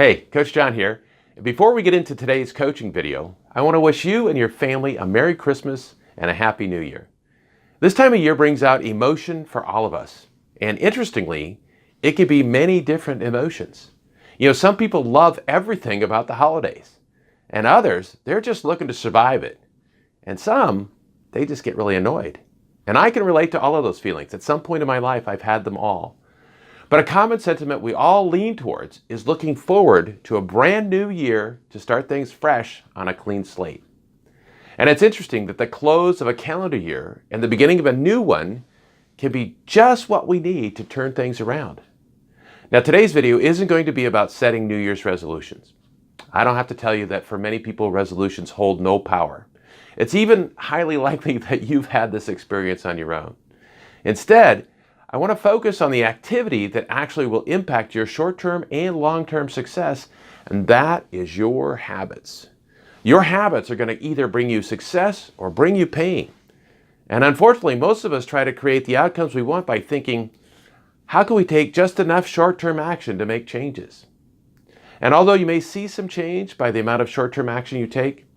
Hey, Coach John here. And before we get into today's coaching video, I want to wish you and your family a Merry Christmas and a Happy New Year. This time of year brings out emotion for all of us. And interestingly, it can be many different emotions. Some people love everything about the holidays. And others, they're just looking to survive it. And some, they just get really annoyed. And I can relate to all of those feelings. At some point in my life, I've had them all. But a common sentiment we all lean towards is looking forward to a brand new year to start things fresh on a clean slate. And it's interesting that the close of a calendar year and the beginning of a new one can be just what we need to turn things around. Now, today's video isn't going to be about setting New Year's resolutions. I don't have to tell you that for many people, resolutions hold no power. It's even highly likely that you've had this experience on your own. Instead, I want to focus on the activity that actually will impact your short-term and long-term success, and that is your habits. Your habits are going to either bring you success or bring you pain. And unfortunately, most of us try to create the outcomes we want by thinking, how can we take just enough short-term action to make changes? And although you may see some change by the amount of short-term action you take,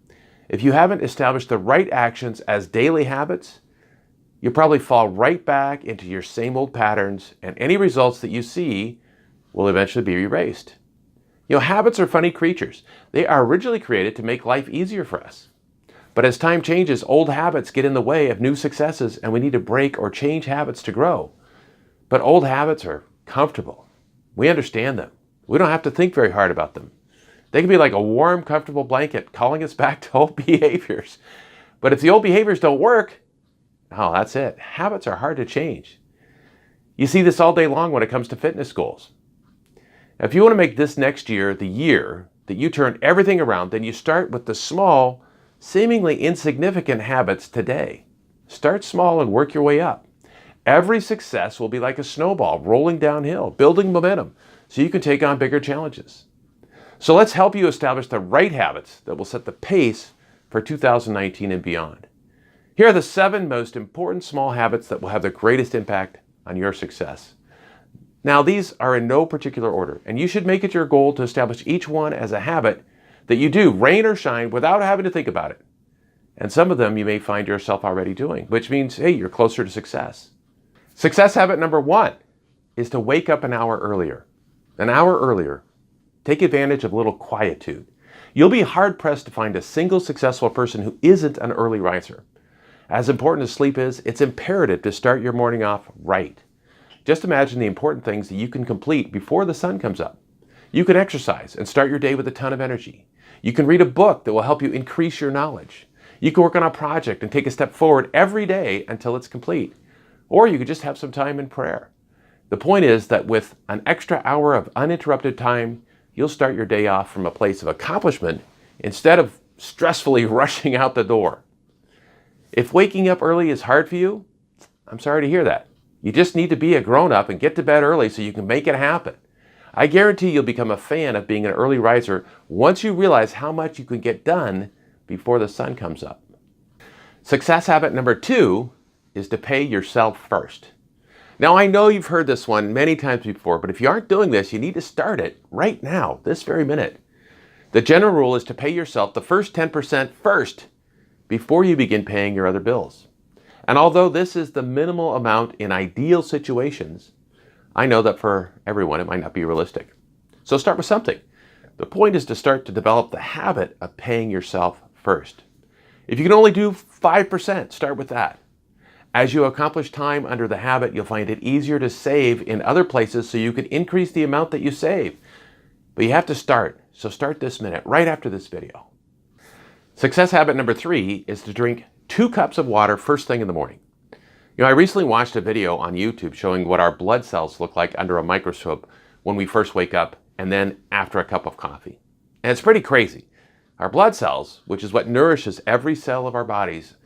if you haven't established the right actions as daily habits, you'll probably fall right back into your same old patterns, and any results that you see will eventually be erased. Habits are funny creatures. They are originally created to make life easier for us. But as time changes, old habits get in the way of new successes, and we need to break or change habits to grow. But old habits are comfortable. We understand them. We don't have to think very hard about them. They can be like a warm, comfortable blanket calling us back to old behaviors. But if the old behaviors don't work, oh, that's it. Habits are hard to change. You see this all day long when it comes to fitness goals. If you want to make this next year the year that you turn everything around, then you start with the small, seemingly insignificant habits today. Start small and work your way up. Every success will be like a snowball rolling downhill, building momentum, so you can take on bigger challenges. So let's help you establish the right habits that will set the pace for 2019 and beyond. Here are the 7 most important small habits that will have the greatest impact on your success. Now, these are in no particular order, and you should make it your goal to establish each one as a habit that you do, rain or shine, without having to think about it. And some of them you may find yourself already doing, which means, hey, you're closer to success. Success habit number 1 is to wake up an hour earlier. An hour earlier. Take advantage of a little quietude. You'll be hard-pressed to find a single successful person who isn't an early riser. As important as sleep is, it's imperative to start your morning off right. Just imagine the important things that you can complete before the sun comes up. You can exercise and start your day with a ton of energy. You can read a book that will help you increase your knowledge. You can work on a project and take a step forward every day until it's complete. Or you could just have some time in prayer. The point is that with an extra hour of uninterrupted time, you'll start your day off from a place of accomplishment instead of stressfully rushing out the door. If waking up early is hard for you, I'm sorry to hear that. You just need to be a grown-up and get to bed early so you can make it happen. I guarantee you'll become a fan of being an early riser once you realize how much you can get done before the sun comes up. Success habit number 2 is to pay yourself first. Now, I know you've heard this one many times before, but if you aren't doing this, you need to start it right now, this very minute. The general rule is to pay yourself the first 10% first before you begin paying your other bills. And although this is the minimal amount in ideal situations, I know that for everyone it might not be realistic. So start with something. The point is to start to develop the habit of paying yourself first. If you can only do 5%, start with that. As you accomplish time under the habit, you'll find it easier to save in other places so you can increase the amount that you save. But you have to start, so start this minute, right after this video. Success habit number 3 is to drink 2 cups of water first thing in the morning. I recently watched a video on YouTube showing what our blood cells look like under a microscope when we first wake up and then after a cup of coffee. And it's pretty crazy. Our blood cells, which is what nourishes every cell of our bodies,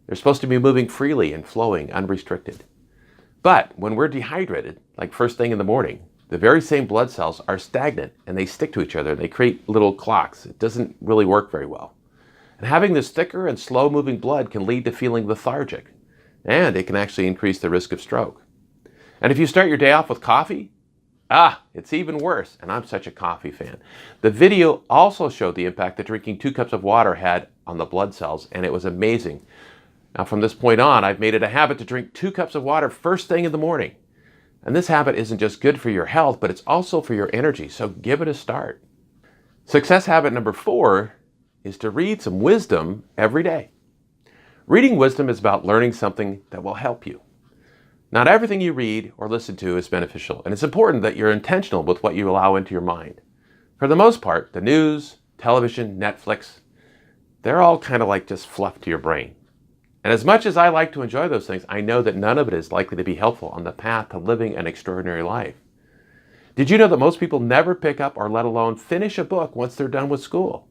they're supposed to be moving freely and flowing unrestricted. But when we're dehydrated, like first thing in the morning, the very same blood cells are stagnant and they stick to each other. They create little clocks. It doesn't really work very well. And having this thicker and slow-moving blood can lead to feeling lethargic, and it can actually increase the risk of stroke. And if you start your day off with coffee, It's even worse, and I'm such a coffee fan. The video also showed the impact that drinking 2 cups of water had on the blood cells, and it was amazing. Now, from this point on, I've made it a habit to drink 2 cups of water first thing in the morning. And this habit isn't just good for your health, but it's also for your energy, so give it a start. Success habit number 4 is to read some wisdom every day. Reading wisdom is about learning something that will help you. Not everything you read or listen to is beneficial, and it's important that you're intentional with what you allow into your mind. For the most part, the news, television, Netflix, they're all kind of like just fluff to your brain. And as much as I like to enjoy those things, I know that none of it is likely to be helpful on the path to living an extraordinary life. Did you know that most people never pick up or let alone finish a book once they're done with school?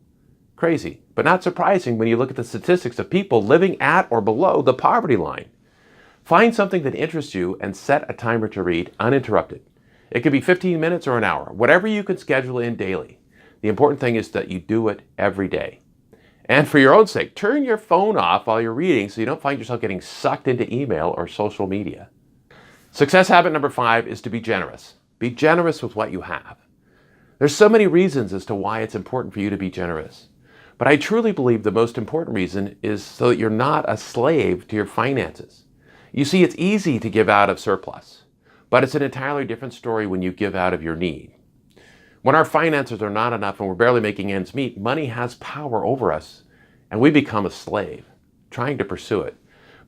Crazy, but not surprising when you look at the statistics of people living at or below the poverty line. Find something that interests you and set a timer to read uninterrupted. It could be 15 minutes or an hour, whatever you can schedule in daily. The important thing is that you do it every day. And for your own sake, turn your phone off while you're reading so you don't find yourself getting sucked into email or social media. Success habit number 5 is to be generous. Be generous with what you have. There's so many reasons as to why it's important for you to be generous. But I truly believe the most important reason is so that you're not a slave to your finances. You see, it's easy to give out of surplus, but it's an entirely different story when you give out of your need. When our finances are not enough and we're barely making ends meet, money has power over us, and we become a slave, trying to pursue it.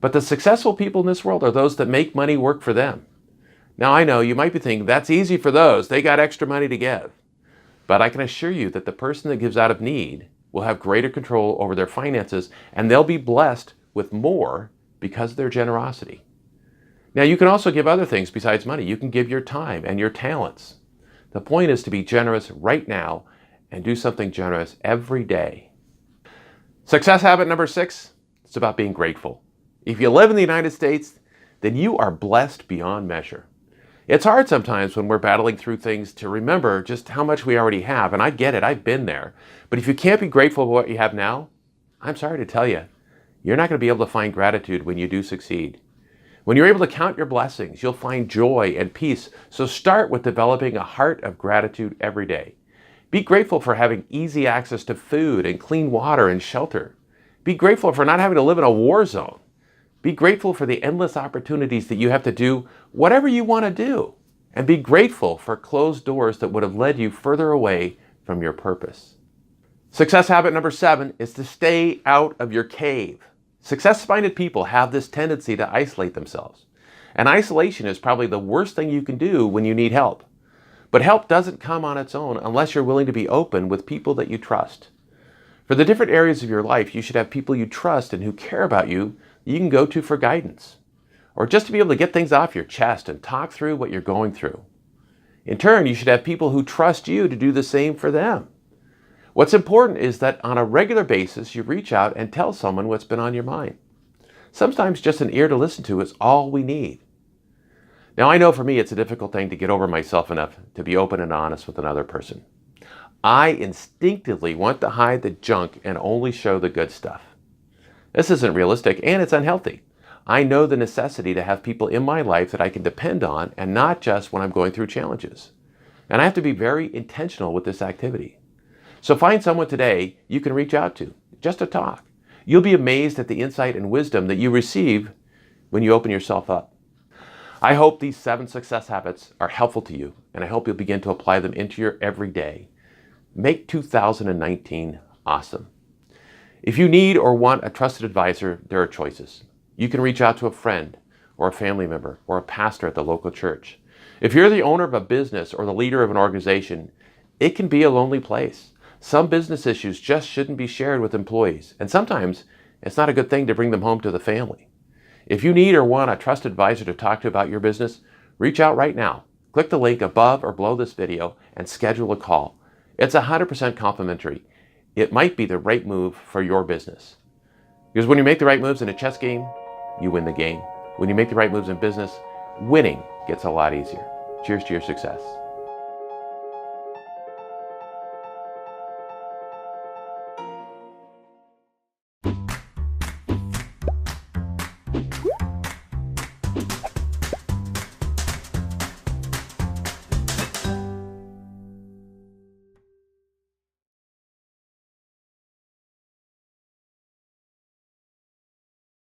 But the successful people in this world are those that make money work for them. Now, I know you might be thinking, that's easy for those. They got extra money to give. But I can assure you that the person that gives out of need will have greater control over their finances, and they'll be blessed with more because of their generosity. Now, you can also give other things besides money. You can give your time and your talents. The point is to be generous right now and do something generous every day. Success habit number 6, it's about being grateful. If you live in the United States, then you are blessed beyond measure. It's hard sometimes when we're battling through things to remember just how much we already have, and I get it, I've been there. But if you can't be grateful for what you have now, I'm sorry to tell you, you're not going to be able to find gratitude when you do succeed. When you're able to count your blessings, you'll find joy and peace. So start with developing a heart of gratitude every day. Be grateful for having easy access to food and clean water and shelter. Be grateful for not having to live in a war zone. Be grateful for the endless opportunities that you have to do whatever you want to do. And be grateful for closed doors that would have led you further away from your purpose. Success habit number 7 is to stay out of your cave. Success-minded people have this tendency to isolate themselves. And isolation is probably the worst thing you can do when you need help. But help doesn't come on its own unless you're willing to be open with people that you trust. For the different areas of your life, you should have people you trust and who care about you that you can go to for guidance. Or just to be able to get things off your chest and talk through what you're going through. In turn, you should have people who trust you to do the same for them. What's important is that on a regular basis, you reach out and tell someone what's been on your mind. Sometimes just an ear to listen to is all we need. Now, I know for me, it's a difficult thing to get over myself enough to be open and honest with another person. I instinctively want to hide the junk and only show the good stuff. This isn't realistic and it's unhealthy. I know the necessity to have people in my life that I can depend on and not just when I'm going through challenges. And I have to be very intentional with this activity. So find someone today you can reach out to, just to talk. You'll be amazed at the insight and wisdom that you receive when you open yourself up. I hope these 7 success habits are helpful to you, and I hope you'll begin to apply them into your everyday. Make 2019 awesome. If you need or want a trusted advisor, there are choices. You can reach out to a friend or a family member or a pastor at the local church. If you're the owner of a business or the leader of an organization, it can be a lonely place. Some business issues just shouldn't be shared with employees, and sometimes it's not a good thing to bring them home to the family. If you need or want a trusted advisor to talk to about your business, reach out right now. Click the link above or below this video and schedule a call. It's 100% complimentary. It might be the right move for your business. Because when you make the right moves in a chess game, you win the game. When you make the right moves in business, winning gets a lot easier. Cheers to your success.